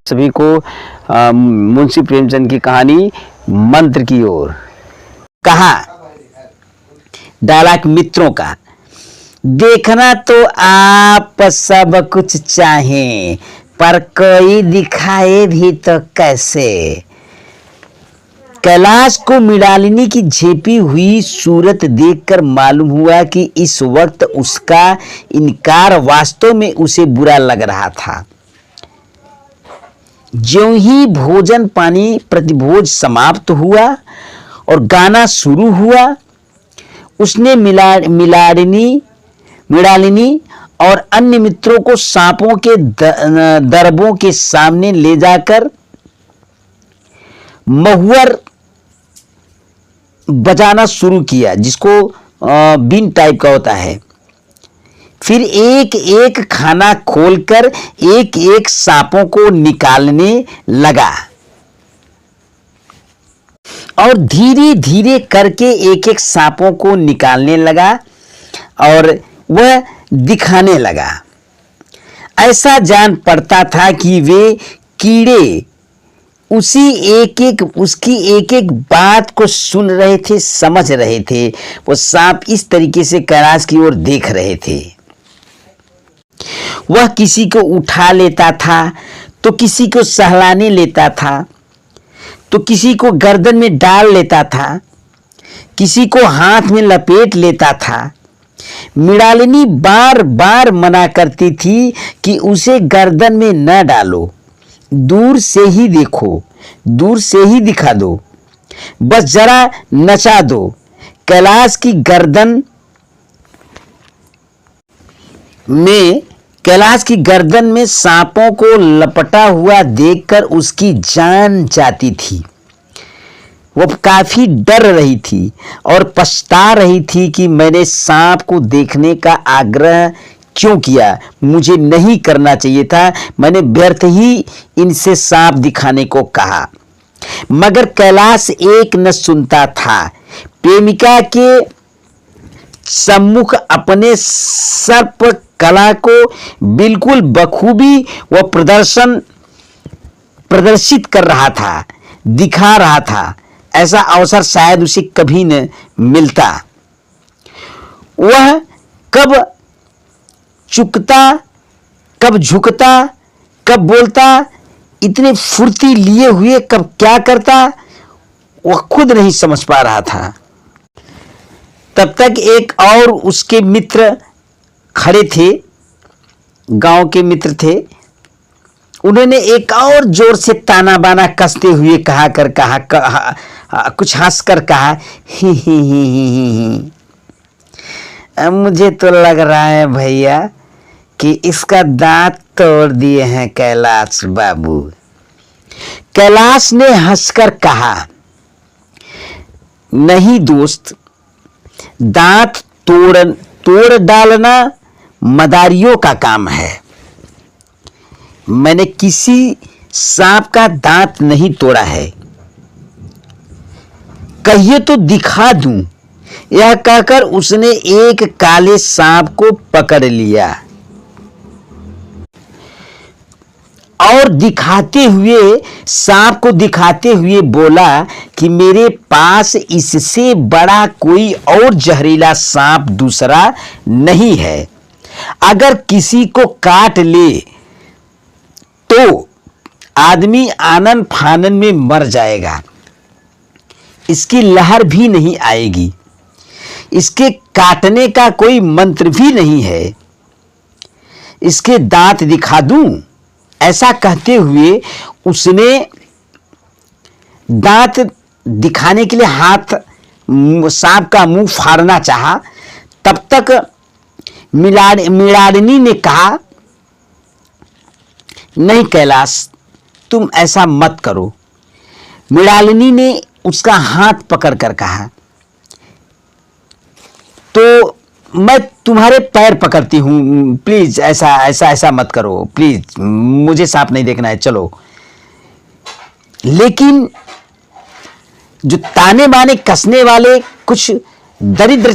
सभी को मुंशी प्रेमचंद की कहानी मंत्र की ओर। कहा डायलॉग मित्रों का, देखना तो आप सब कुछ चाहें, पर कोई दिखाए भी तो कैसे। कैलाश को मृणालिनी की झेपी हुई सूरत देखकर मालूम हुआ कि इस वक्त उसका इनकार वास्तव में उसे बुरा लग रहा था। ज्यों ही भोजन पानी प्रतिभोज समाप्त हुआ और गाना शुरू हुआ, उसने मृणालिनी और अन्य मित्रों को सांपों के दरबों के सामने ले जाकर महुअर बजाना शुरू किया, जिसको बीन टाइप का होता है। फिर एक एक खाना खोलकर एक एक सांपों को निकालने लगा और धीरे धीरे करके एक एक सांपों को निकालने लगा और वह दिखाने लगा। ऐसा जान पड़ता था कि वे कीड़े उसकी एक एक बात को सुन रहे थे, समझ रहे थे। वो सांप इस तरीके से कैलाश की ओर देख रहे थे। वह किसी को उठा लेता था, तो किसी को सहलाने लेता था, तो किसी को गर्दन में डाल लेता था, किसी को हाथ में लपेट लेता था। मृणालिनी बार बार मना करती थी कि उसे गर्दन में न डालो, दूर से ही देखो, दूर से ही दिखा दो, बस जरा नचा दो। कैलाश की गर्दन में सांपों को लपटा हुआ देखकर उसकी जान जाती थी। वह काफी डर रही थी और पछता रही थी कि मैंने सांप को देखने का आग्रह क्यों किया। मुझे नहीं करना चाहिए था, मैंने व्यर्थ ही इनसे सांप दिखाने को कहा। मगर कैलाश एक न सुनता था। प्रेमिका के सम्मुख अपने सर्प कला को बिल्कुल बखूबी वह प्रदर्शित कर रहा था, दिखा रहा था। ऐसा अवसर शायद उसे कभी न मिलता। वह कब चुकता, कब झुकता, कब बोलता, इतने फुर्ती लिए हुए कब क्या करता, वह खुद नहीं समझ पा रहा था। तब तक एक और उसके मित्र खड़े थे, गांव के मित्र थे। उन्होंने एक और जोर से ताना बाना कसते हुए कुछ हंसकर कहा, ही। मुझे तो लग रहा है भैया कि इसका दांत तोड़ दिए हैं कैलाश बाबू। कैलाश ने हंसकर कहा, नहीं दोस्त, दांत तोड़ डालना मदारियों का काम है। मैंने किसी सांप का दांत नहीं तोड़ा है। कहिए तो दिखा दूं। यह कहकर उसने एक काले सांप को पकड़ लिया और सांप को दिखाते हुए बोला कि मेरे पास इससे बड़ा कोई और जहरीला सांप दूसरा नहीं है। अगर किसी को काट ले तो आदमी आनन फानन में मर जाएगा, इसकी लहर भी नहीं आएगी, इसके काटने का कोई मंत्र भी नहीं है। इसके दांत दिखा दूं? ऐसा कहते हुए उसने दांत दिखाने के लिए सांप का मुंह फाड़ना चाहा। तब तक मृणालिनी ने कहा, नहीं कैलाश, तुम ऐसा मत करो। मृणालिनी ने उसका हाथ पकड़कर कहा, तो मैं तुम्हारे पैर पकड़ती हूं, प्लीज ऐसा मत करो, प्लीज, मुझे सांप नहीं देखना है, चलो। लेकिन जो ताने बाने कसने वाले कुछ दरिद्र